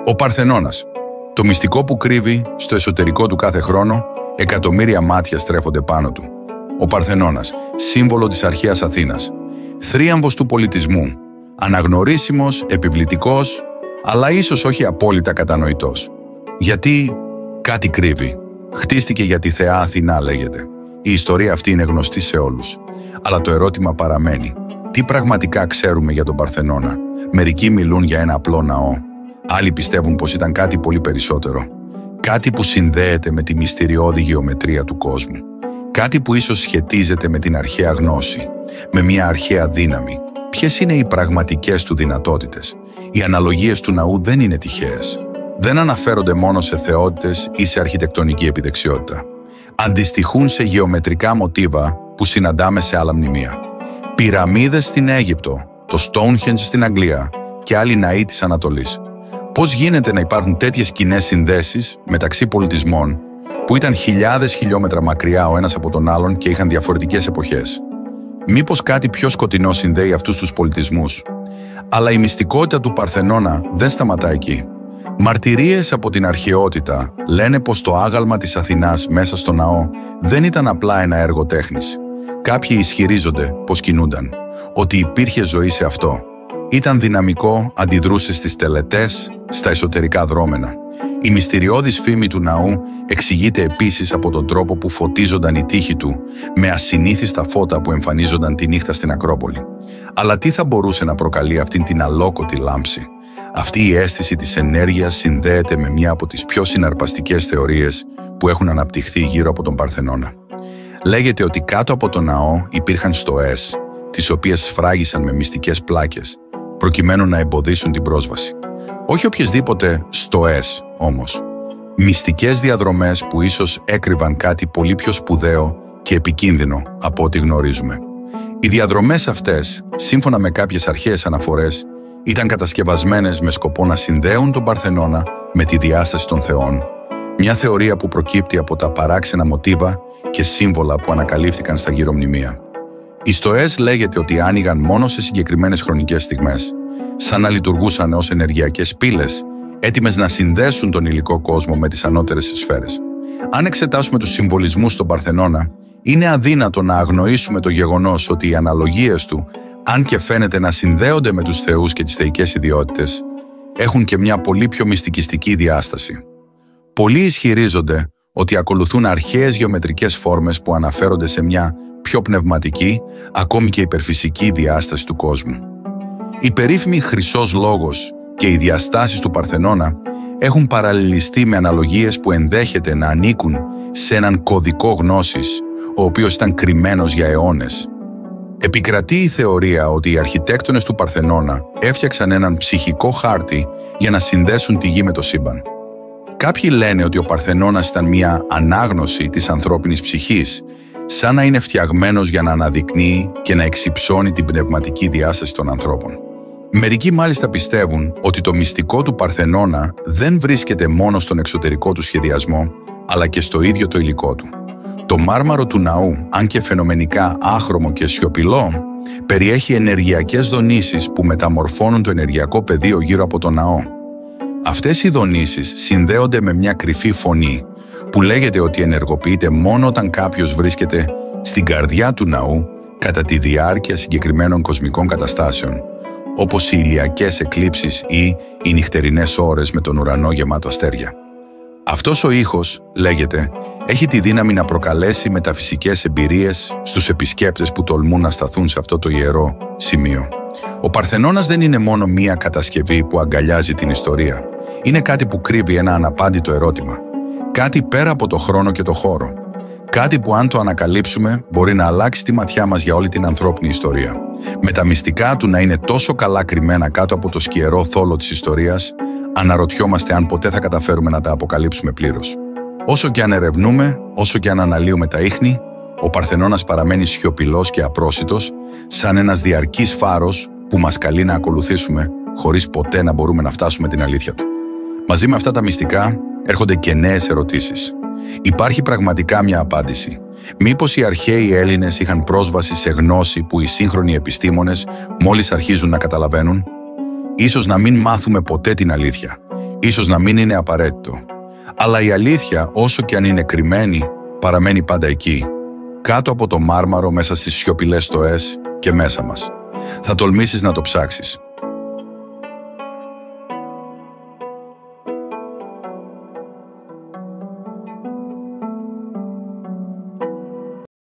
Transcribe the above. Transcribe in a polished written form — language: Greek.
Ο Παρθενώνας. Το μυστικό που κρύβει στο εσωτερικό του κάθε χρόνο, εκατομμύρια μάτια στρέφονται πάνω του. Ο Παρθενώνας, σύμβολο της αρχαίας Αθήνας. Θρίαμβος του πολιτισμού. Αναγνωρίσιμος, επιβλητικός, αλλά ίσως όχι απόλυτα κατανοητός. Γιατί κάτι κρύβει. Χτίστηκε για τη θεά Αθηνά, λέγεται. Η ιστορία αυτή είναι γνωστή σε όλους. Αλλά το ερώτημα παραμένει. Τι πραγματικά ξέρουμε για τον Παρθενώνα? Μερικοί μιλούν για ένα απλό ναό. Άλλοι πιστεύουν πως ήταν κάτι πολύ περισσότερο. Κάτι που συνδέεται με τη μυστηριώδη γεωμετρία του κόσμου. Κάτι που ίσως σχετίζεται με την αρχαία γνώση, με μια αρχαία δύναμη. Ποιες είναι οι πραγματικές του δυνατότητες? Οι αναλογίες του ναού δεν είναι τυχαίες. Δεν αναφέρονται μόνο σε θεότητες ή σε αρχιτεκτονική επιδεξιότητα. Αντιστοιχούν σε γεωμετρικά μοτίβα που συναντάμε σε άλλα μνημεία. Πυραμίδες στην Αίγυπτο, το Stonehenge στην Αγγλία και άλλοι ναοί της Ανατολής. Πώς γίνεται να υπάρχουν τέτοιες κοινές συνδέσεις μεταξύ πολιτισμών που ήταν χιλιάδες χιλιόμετρα μακριά ο ένας από τον άλλον και είχαν διαφορετικές εποχές? Μήπως κάτι πιο σκοτεινό συνδέει αυτούς τους πολιτισμούς? Αλλά η μυστικότητα του Παρθενώνα δεν σταματά εκεί. Μαρτυρίες από την αρχαιότητα λένε πως το άγαλμα της Αθηνάς μέσα στο ναό δεν ήταν απλά ένα έργο τέχνης. Κάποιοι ισχυρίζονται πως κινούνταν, ότι υπήρχε ζωή σε αυτό. Ήταν δυναμικό, αντιδρούσε στις τελετές, στα εσωτερικά δρόμενα. Η μυστηριώδης φήμη του ναού εξηγείται επίσης από τον τρόπο που φωτίζονταν οι τοίχοι του με ασυνήθιστα φώτα που εμφανίζονταν τη νύχτα στην Ακρόπολη. Αλλά τι θα μπορούσε να προκαλεί αυτήν την αλόκοτη λάμψη? Αυτή η αίσθηση της ενέργειας συνδέεται με μια από τις πιο συναρπαστικές θεωρίες που έχουν αναπτυχθεί γύρω από τον Παρθενώνα. Λέγεται ότι κάτω από το ναό υπήρχαν στοές, τις οποίες σφράγισαν με μυστικές πλάκες, προκειμένου να εμποδίσουν την πρόσβαση. Όχι οποιασδήποτε στοές όμως. Μυστικές διαδρομές που ίσως έκρυβαν κάτι πολύ πιο σπουδαίο και επικίνδυνο από ό,τι γνωρίζουμε. Οι διαδρομές αυτές, σύμφωνα με κάποιες αρχαίες αναφορές, ήταν κατασκευασμένες με σκοπό να συνδέουν τον Παρθενώνα με τη διάσταση των θεών. Μια θεωρία που προκύπτει από τα παράξενα μοτίβα και σύμβολα που ανακαλύφθηκαν στα γύρω μνημεία. Οι στοές λέγεται ότι άνοιγαν μόνο σε συγκεκριμένες χρονικές στιγμές, σαν να λειτουργούσαν ως ενεργειακές πύλες, έτοιμες να συνδέσουν τον υλικό κόσμο με τις ανώτερες σφαίρες. Αν εξετάσουμε τους συμβολισμούς στον Παρθενώνα, είναι αδύνατο να αγνοήσουμε το γεγονός ότι οι αναλογίες του, αν και φαίνεται να συνδέονται με τους θεούς και τις θεϊκές ιδιότητες, έχουν και μια πολύ πιο μυστικιστική διάσταση. Πολλοί ισχυρίζονται ότι ακολουθούν αρχαίες γεωμετρικές φόρμες που αναφέρονται σε μια πιο πνευματική, ακόμη και υπερφυσική διάσταση του κόσμου. Η περίφημη χρυσός λόγος και οι διαστάσεις του Παρθενώνα έχουν παραλληλιστεί με αναλογίες που ενδέχεται να ανήκουν σε έναν κωδικό γνώσης, ο οποίος ήταν κρυμμένος για αιώνες. Επικρατεί η θεωρία ότι οι αρχιτέκτονες του Παρθενώνα έφτιαξαν έναν ψυχικό χάρτη για να συνδέσουν τη γη με το σύμπαν. Κάποιοι λένε ότι ο Παρθενώνας ήταν μια ανάγνωση της ανθρώπινης ψυχής, σαν να είναι φτιαγμένος για να αναδεικνύει και να εξυψώνει την πνευματική διάσταση των ανθρώπων. Μερικοί μάλιστα πιστεύουν ότι το μυστικό του Παρθενώνα δεν βρίσκεται μόνο στον εξωτερικό του σχεδιασμό, αλλά και στο ίδιο το υλικό του. Το μάρμαρο του ναού, αν και φαινομενικά άχρωμο και σιωπηλό, περιέχει ενεργειακές δονήσεις που μεταμορφώνουν το ενεργειακό πεδίο γύρω από το ναό. Αυτές οι δονήσεις συνδέονται με μια κρυφή φωνή που λέγεται ότι ενεργοποιείται μόνο όταν κάποιος βρίσκεται στην καρδιά του ναού κατά τη διάρκεια συγκεκριμένων κοσμικών καταστάσεων, όπως οι ηλιακές εκλήψεις ή οι νυχτερινές ώρες με τον ουρανό γεμάτο αστέρια. Αυτός ο ήχος, λέγεται, έχει τη δύναμη να προκαλέσει μεταφυσικές εμπειρίες στους επισκέπτες που τολμούν να σταθούν σε αυτό το ιερό σημείο. Ο Παρθενώνας δεν είναι μόνο μία κατασκευή που αγκαλιάζει την ιστορία. Είναι κάτι που κρύβει ένα αναπάντητο ερώτημα. Κάτι πέρα από το χρόνο και το χώρο. Κάτι που αν το ανακαλύψουμε μπορεί να αλλάξει τη ματιά μας για όλη την ανθρώπινη ιστορία. Με τα μυστικά του να είναι τόσο καλά κρυμμένα κάτω από το σκιερό θόλο της ιστορίας, αναρωτιόμαστε αν ποτέ θα καταφέρουμε να τα αποκαλύψουμε πλήρως. Όσο και αν ερευνούμε, όσο και αν αναλύουμε τα ίχνη, ο Παρθενώνας παραμένει σιωπηλός και απρόσιτος, σαν ένας διαρκής φάρος που μας καλεί να ακολουθήσουμε, χωρίς ποτέ να μπορούμε να φτάσουμε την αλήθεια του. Μαζί με αυτά τα μυστικά έρχονται και νέες ερωτήσεις. Υπάρχει πραγματικά μια απάντηση? Μήπως οι αρχαίοι Έλληνες είχαν πρόσβαση σε γνώση που οι σύγχρονοι επιστήμονες μόλις αρχίζουν να καταλαβαίνουν? Ίσως να μην μάθουμε ποτέ την αλήθεια. Ίσως να μην είναι απαραίτητο. Αλλά η αλήθεια, όσο και αν είναι κρυμμένη, παραμένει πάντα εκεί, κάτω από το μάρμαρο, μέσα στις σιωπηλές στοές και μέσα μας. Θα τολμήσεις να το ψάξεις.